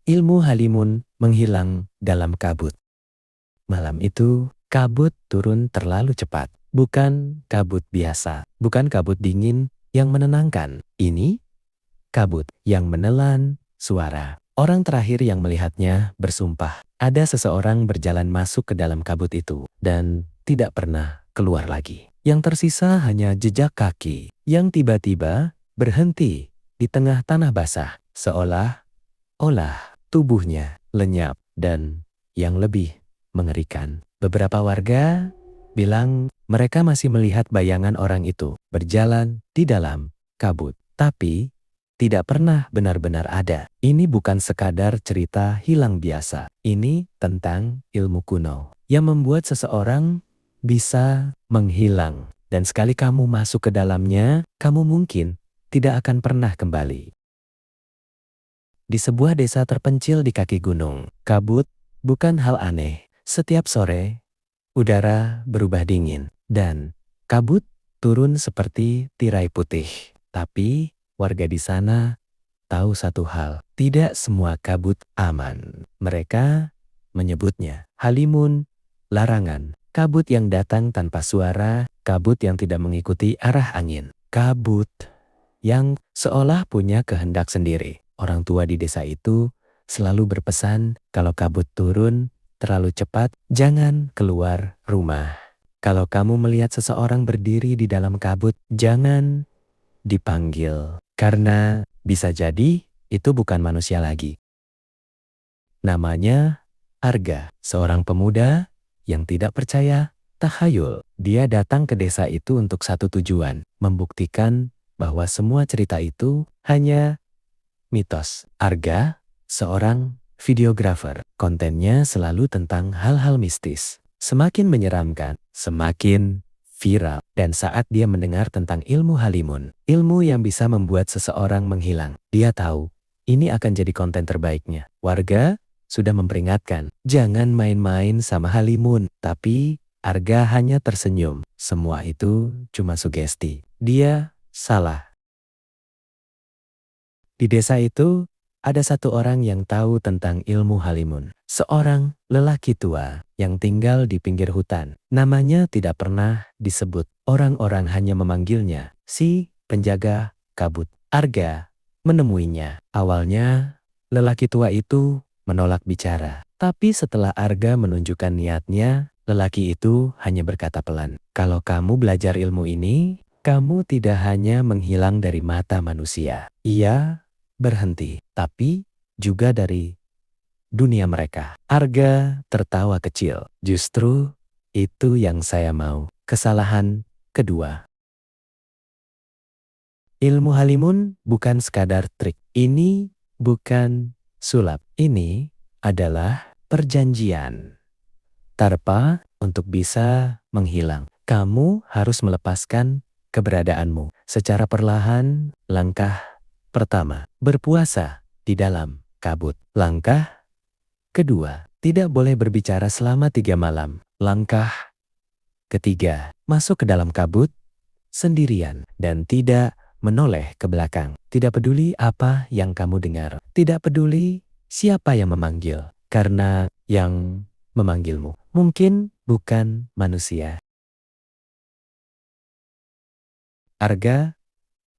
Ilmu Halimun menghilang dalam kabut. Malam itu, kabut turun terlalu cepat. Bukan kabut biasa, bukan kabut dingin yang menenangkan. Ini kabut yang menelan suara. Orang terakhir yang melihatnya bersumpah, ada seseorang berjalan masuk ke dalam kabut itu dan tidak pernah keluar lagi. Yang tersisa hanya jejak kaki yang tiba-tiba berhenti di tengah tanah basah, seolah-olah tubuhnya lenyap. Dan yang lebih mengerikan, beberapa warga bilang mereka masih melihat bayangan orang itu berjalan di dalam kabut, tapi tidak pernah benar-benar ada. Ini bukan sekadar cerita hilang biasa. Ini tentang ilmu kuno yang membuat seseorang bisa menghilang. Dan sekali kamu masuk ke dalamnya, kamu mungkin tidak akan pernah kembali. Di sebuah desa terpencil di kaki gunung, kabut bukan hal aneh. Setiap sore, udara berubah dingin dan kabut turun seperti tirai putih. Tapi warga di sana tahu satu hal, tidak semua kabut aman. Mereka menyebutnya halimun, larangan. Kabut yang datang tanpa suara, kabut yang tidak mengikuti arah angin. Kabut yang seolah punya kehendak sendiri. Orang tua di desa itu selalu berpesan kalau kabut turun terlalu cepat, jangan keluar rumah. Kalau kamu melihat seseorang berdiri di dalam kabut, jangan dipanggil. Karena bisa jadi itu bukan manusia lagi. Namanya Arga, seorang pemuda yang tidak percaya tahayul. Dia datang ke desa itu untuk satu tujuan, membuktikan bahwa semua cerita itu hanya mitos. Arga, seorang videografer. Kontennya selalu tentang hal-hal mistis. Semakin menyeramkan, semakin viral. Dan saat dia mendengar tentang ilmu halimun, ilmu yang bisa membuat seseorang menghilang, dia tahu ini akan jadi konten terbaiknya. Warga sudah memperingatkan, jangan main-main sama halimun. Tapi Arga hanya tersenyum. Semua itu cuma sugesti. Dia salah. Di desa itu, ada satu orang yang tahu tentang ilmu halimun. Seorang lelaki tua yang tinggal di pinggir hutan. Namanya tidak pernah disebut. Orang-orang hanya memanggilnya si penjaga kabut. Arga menemuinya. Awalnya, lelaki tua itu menolak bicara. Tapi setelah Arga menunjukkan niatnya, lelaki itu hanya berkata pelan, "Kalau kamu belajar ilmu ini, kamu tidak hanya menghilang dari mata manusia." Ia berhenti, tapi juga dari dunia mereka. Arga tertawa kecil. Justru itu yang saya mau. Kesalahan kedua. Ilmu halimun bukan sekadar trik. Ini bukan sulap. Ini adalah perjanjian. Tarpa untuk bisa menghilang, kamu harus melepaskan keberadaanmu secara perlahan. Langkah pertama, berpuasa di dalam kabut. Langkah kedua, tidak boleh berbicara selama 3 malam. Langkah ketiga, masuk ke dalam kabut sendirian dan tidak menoleh ke belakang. Tidak peduli apa yang kamu dengar. Tidak peduli siapa yang memanggil. Karena yang memanggilmu mungkin bukan manusia. Arga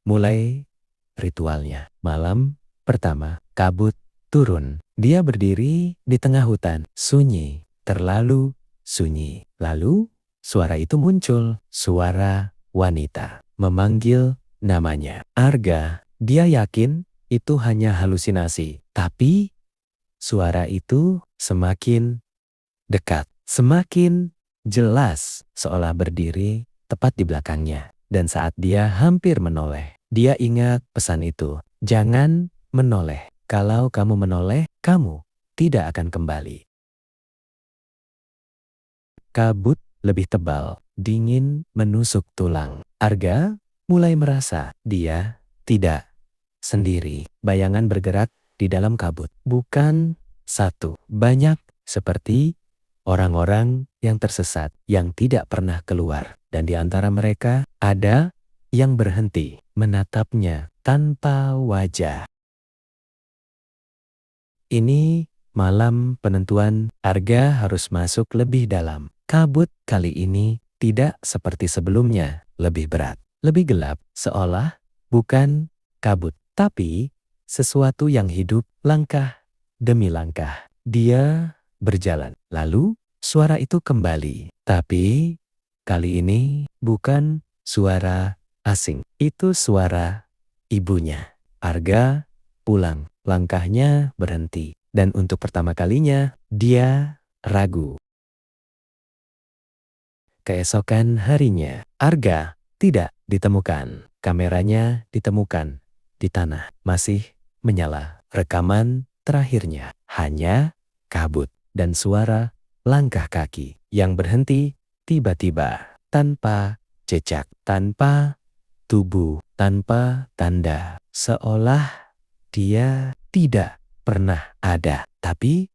mulai ritualnya. Malam pertama, kabut turun. Dia berdiri di tengah hutan, sunyi, terlalu sunyi. Lalu suara itu muncul, suara wanita memanggil namanya. Arga, dia yakin itu hanya halusinasi, tapi suara itu semakin dekat, semakin jelas, seolah berdiri tepat di belakangnya. Dan saat dia hampir menoleh, dia ingat pesan itu. Jangan menoleh. Kalau kamu menoleh, kamu tidak akan kembali. Kabut lebih tebal, dingin menusuk tulang. Arga mulai merasa dia tidak sendiri. Bayangan bergerak di dalam kabut. Bukan satu, banyak, seperti orang-orang yang tersesat, yang tidak pernah keluar. Dan di antara mereka, ada yang berhenti menatapnya tanpa wajah. Ini malam penentuan. Arga harus masuk lebih dalam. Kabut kali ini tidak seperti sebelumnya, lebih berat, lebih gelap, seolah bukan kabut, tapi sesuatu yang hidup langkah demi langkah. Dia berjalan. Lalu suara itu kembali. Tapi kali ini bukan suara asing. Itu suara ibunya. Arga pulang. Langkahnya berhenti. Dan untuk pertama kalinya, dia ragu. Keesokan harinya, Arga tidak ditemukan. Kameranya ditemukan di tanah. Masih menyala. Rekaman terakhirnya hanya kabut dan suara langkah kaki yang berhenti tiba-tiba, tanpa jejak, tanpa tubuh, tanpa tanda. Seolah dia tidak pernah ada. Tapi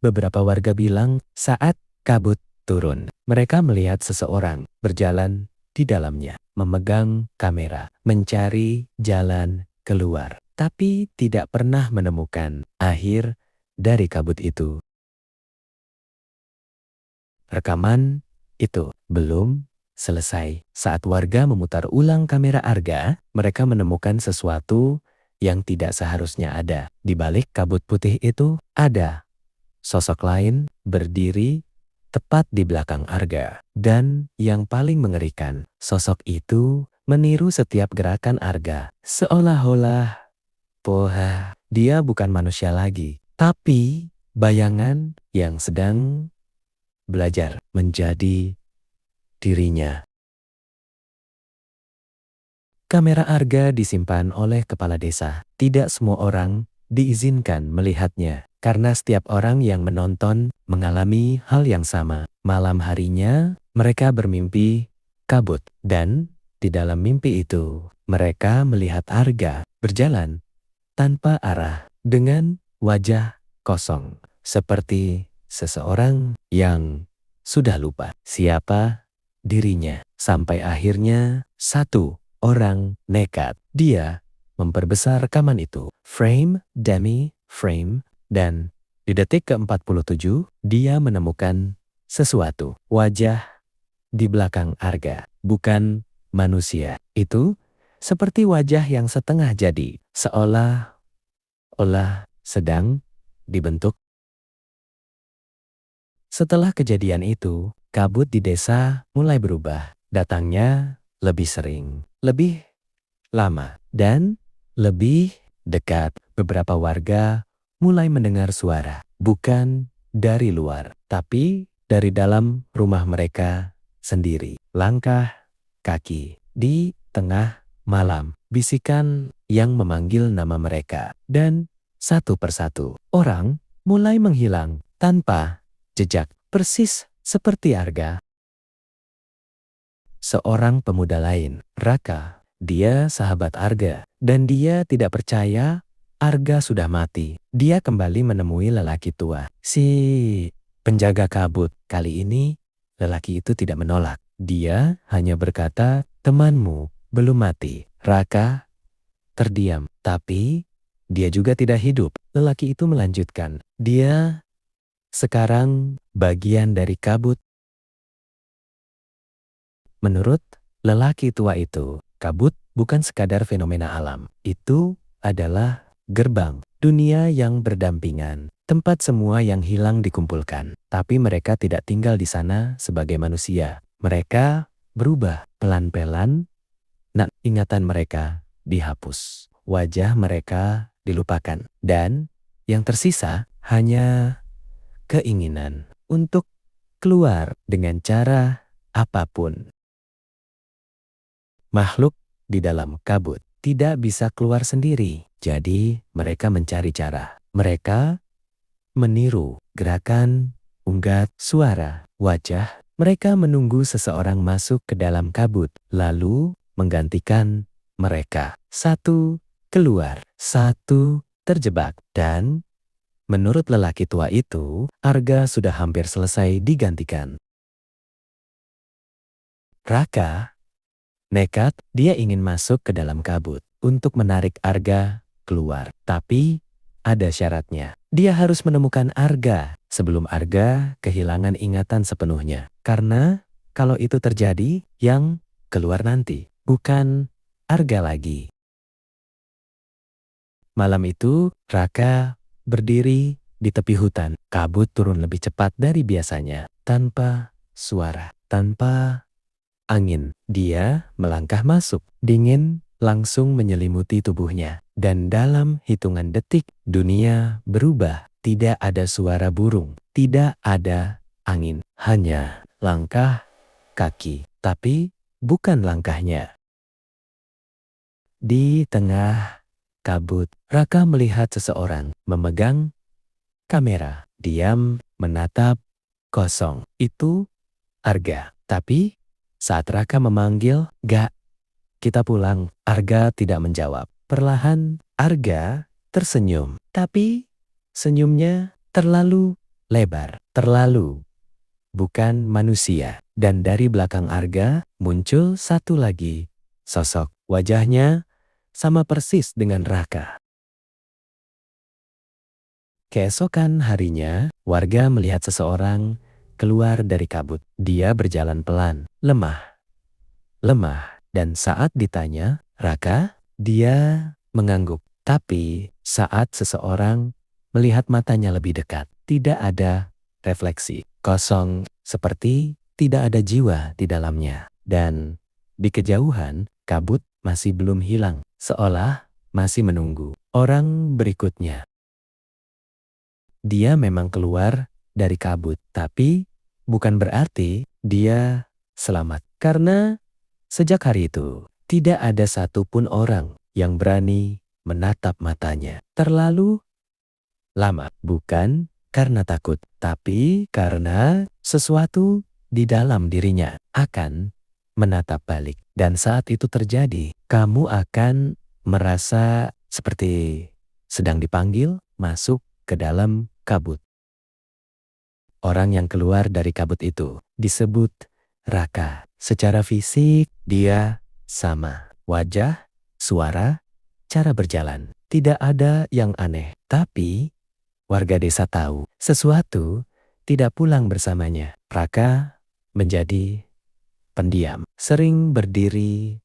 beberapa warga bilang saat kabut turun, mereka melihat seseorang berjalan di dalamnya, memegang kamera, mencari jalan keluar, tapi tidak pernah menemukan akhir dari kabut itu. Rekaman itu belum selesai. Saat warga memutar ulang kamera Arga, mereka menemukan sesuatu yang tidak seharusnya ada. Di balik kabut putih itu ada sosok lain berdiri tepat di belakang Arga. Dan yang paling mengerikan, sosok itu meniru setiap gerakan Arga. Seolah-olah dia bukan manusia lagi, tapi bayangan yang sedang belajar menjadi dirinya. Kamera Arga disimpan oleh kepala desa. Tidak semua orang diizinkan melihatnya, karena setiap orang yang menonton mengalami hal yang sama. Malam harinya, mereka bermimpi kabut. Dan di dalam mimpi itu, mereka melihat Arga berjalan tanpa arah dengan wajah kosong. Seperti seseorang yang sudah lupa siapa dirinya. Sampai akhirnya satu orang nekat. Dia memperbesar rekaman itu, frame demi frame, dan di detik ke-47 dia menemukan sesuatu. Wajah di belakang Arga, bukan manusia. Itu seperti wajah yang setengah jadi, seolah-olah sedang dibentuk. Setelah kejadian itu, kabut di desa mulai berubah. Datangnya lebih sering, lebih lama, dan lebih dekat. Beberapa warga mulai mendengar suara, bukan dari luar, tapi dari dalam rumah mereka sendiri. Langkah kaki di tengah malam, bisikan yang memanggil nama mereka. Dan satu persatu, orang mulai menghilang tanpa jejak, persis seperti Arga. Seorang pemuda lain, Raka, dia sahabat Arga, dan dia tidak percaya Arga sudah mati. Dia kembali menemui lelaki tua, si penjaga kabut. Kali ini, lelaki itu tidak menolak. Dia hanya berkata, temanmu belum mati. Raka terdiam, tapi dia juga tidak hidup. Lelaki itu melanjutkan, dia sekarang bagian dari kabut. Menurut lelaki tua itu, kabut bukan sekadar fenomena alam. Itu adalah gerbang dunia yang berdampingan, tempat semua yang hilang dikumpulkan. Tapi mereka tidak tinggal di sana sebagai manusia. Mereka berubah pelan-pelan. Nah, ingatan mereka dihapus. Wajah mereka dilupakan. Dan yang tersisa hanya keinginan untuk keluar dengan cara apapun. Makhluk di dalam kabut tidak bisa keluar sendiri. Jadi mereka mencari cara. Mereka meniru gerakan, unggat, suara, wajah. Mereka menunggu seseorang masuk ke dalam kabut, lalu menggantikan mereka. Satu keluar, satu terjebak. Dan menurut lelaki tua itu, Arga sudah hampir selesai digantikan. Raka nekat, dia ingin masuk ke dalam kabut untuk menarik Arga keluar. Tapi ada syaratnya. Dia harus menemukan Arga sebelum Arga kehilangan ingatan sepenuhnya. Karena kalau itu terjadi, yang keluar nanti bukan Arga lagi. Malam itu, Raka berdiri di tepi hutan. Kabut turun lebih cepat dari biasanya. Tanpa suara, tanpa angin. Dia melangkah masuk. Dingin langsung menyelimuti tubuhnya. Dan dalam hitungan detik, dunia berubah. Tidak ada suara burung. Tidak ada angin. Hanya langkah kaki. Tapi bukan langkahnya. Di tengah kabut, Raka melihat seseorang memegang kamera. Diam menatap kosong. Itu Arga. Tapi saat Raka memanggil, "Gak, kita pulang." Arga tidak menjawab. Perlahan Arga tersenyum. Tapi senyumnya terlalu lebar. Terlalu bukan manusia. Dan dari belakang Arga muncul satu lagi sosok. Wajahnya sama persis dengan Raka. Keesokan harinya, warga melihat seseorang keluar dari kabut. Dia berjalan pelan, lemah, dan saat ditanya, "Raka?" dia mengangguk. Tapi saat seseorang melihat matanya lebih dekat, tidak ada refleksi. Kosong, seperti tidak ada jiwa di dalamnya. Dan di kejauhan, kabut masih belum hilang, seolah masih menunggu orang berikutnya. Dia memang keluar dari kabut, tapi bukan berarti dia selamat. Karena sejak hari itu, tidak ada satupun orang yang berani menatap matanya terlalu lama. Bukan karena takut, tapi karena sesuatu di dalam dirinya akan menatap balik. Dan saat itu terjadi, kamu akan merasa seperti sedang dipanggil masuk ke dalam kabut. Orang yang keluar dari kabut itu disebut Raka. Secara fisik, dia sama. Wajah, suara, cara berjalan. Tidak ada yang aneh. Tapi warga desa tahu sesuatu tidak pulang bersamanya. Raka menjadi pendiam. Sering berdiri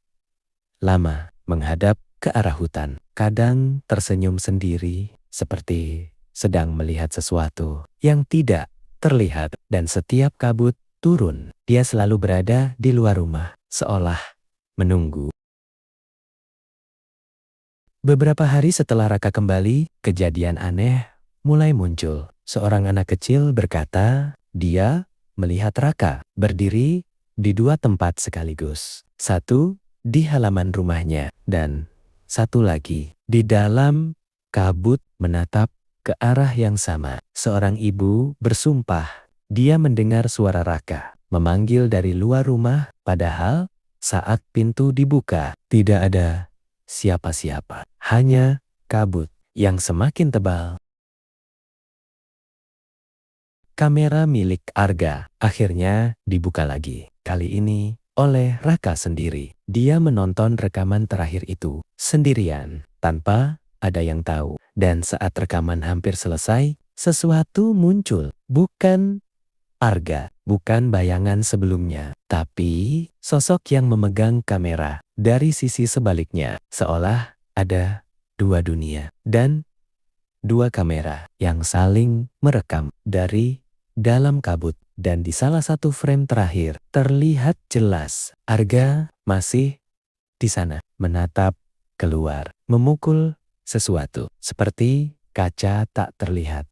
lama menghadap ke arah hutan. Kadang tersenyum sendiri seperti sedang melihat sesuatu yang tidak terlihat. Dan setiap kabut turun, dia selalu berada di luar rumah, seolah menunggu. Beberapa hari setelah Raka kembali, kejadian aneh mulai muncul. Seorang anak kecil berkata, dia melihat Raka berdiri di dua tempat sekaligus. Satu di halaman rumahnya, dan satu lagi di dalam kabut menatap ke arah yang sama. Seorang ibu bersumpah dia mendengar suara Raka memanggil dari luar rumah, padahal saat pintu dibuka tidak ada siapa-siapa. Hanya kabut yang semakin tebal. Kamera milik Arga akhirnya dibuka lagi. Kali ini oleh Raka sendiri. Dia menonton rekaman terakhir itu sendirian, tanpa ada yang tahu. Dan saat rekaman hampir selesai, sesuatu muncul. Bukan Arga, bukan bayangan sebelumnya, tapi sosok yang memegang kamera dari sisi sebaliknya. Seolah ada dua dunia dan dua kamera yang saling merekam dari dalam kabut. Dan di salah satu frame terakhir, terlihat jelas Arga masih di sana, menatap keluar, memukul sesuatu, seperti kaca tak terlihat.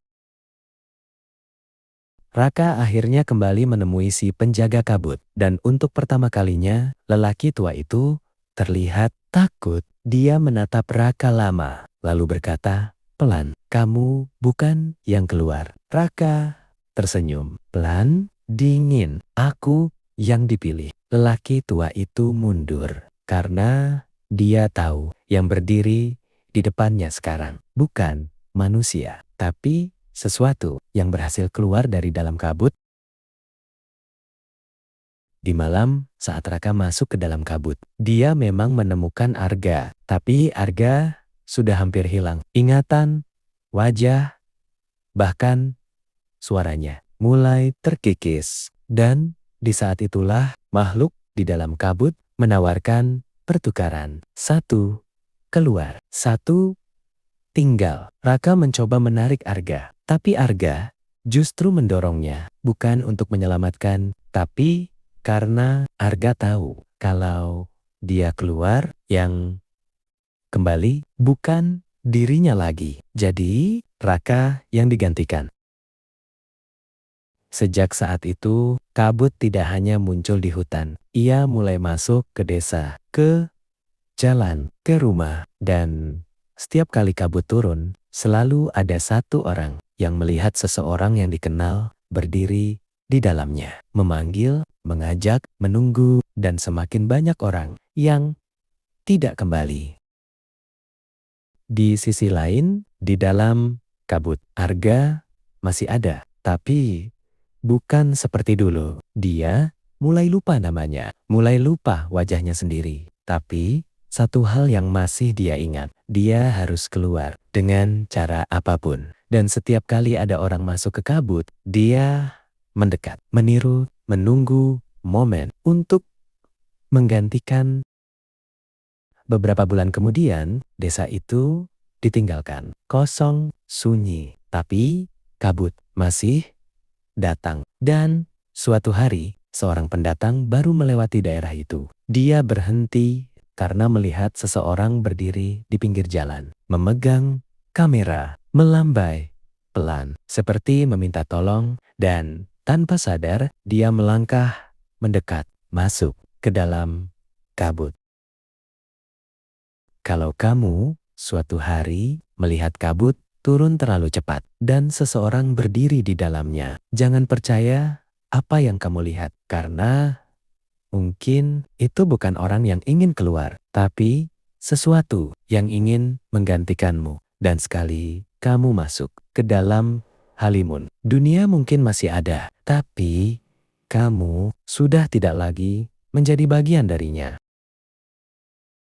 Raka akhirnya kembali menemui si penjaga kabut, dan untuk pertama kalinya, lelaki tua itu terlihat takut. Dia menatap Raka lama, lalu berkata pelan, "Kamu bukan yang keluar." Raka tersenyum, pelan, dingin. "Aku yang dipilih." Lelaki tua itu mundur, karena dia tahu yang berdiri di depannya sekarang bukan manusia, tapi sesuatu yang berhasil keluar dari dalam kabut. Di malam, saat Raka masuk ke dalam kabut, dia memang menemukan Arga, tapi Arga sudah hampir hilang. Ingatan wajah, bahkan suaranya mulai terkikis. Dan di saat itulah makhluk di dalam kabut menawarkan pertukaran. 1 keluar, 1 tinggal. Raka mencoba menarik Arga, tapi Arga justru mendorongnya, bukan untuk menyelamatkan, tapi karena Arga tahu kalau dia keluar, yang kembali bukan dirinya lagi. Jadi Raka yang digantikan. Sejak saat itu, kabut tidak hanya muncul di hutan. Ia mulai masuk ke desa, ke jalan, ke rumah, dan setiap kali kabut turun, selalu ada satu orang yang melihat seseorang yang dikenal berdiri di dalamnya, memanggil, mengajak, menunggu, dan semakin banyak orang yang tidak kembali. Di sisi lain, di dalam kabut, Arga masih ada, tapi bukan seperti dulu. Dia mulai lupa namanya, mulai lupa wajahnya sendiri. Tapi satu hal yang masih dia ingat, dia harus keluar dengan cara apapun. Dan setiap kali ada orang masuk ke kabut, dia mendekat, meniru, menunggu momen untuk menggantikan. Beberapa bulan kemudian, desa itu ditinggalkan, kosong, sunyi. Tapi kabut masih datang. Dan suatu hari, seorang pendatang baru melewati daerah itu. Dia berhenti karena melihat seseorang berdiri di pinggir jalan, memegang kamera, melambai pelan, seperti meminta tolong, dan tanpa sadar dia melangkah mendekat, masuk ke dalam kabut. Kalau kamu suatu hari melihat kabut turun terlalu cepat dan seseorang berdiri di dalamnya, jangan percaya apa yang kamu lihat, karena mungkin itu bukan orang yang ingin keluar, tapi sesuatu yang ingin menggantikanmu. Dan sekali kamu masuk ke dalam halimun, dunia mungkin masih ada, tapi kamu sudah tidak lagi menjadi bagian darinya.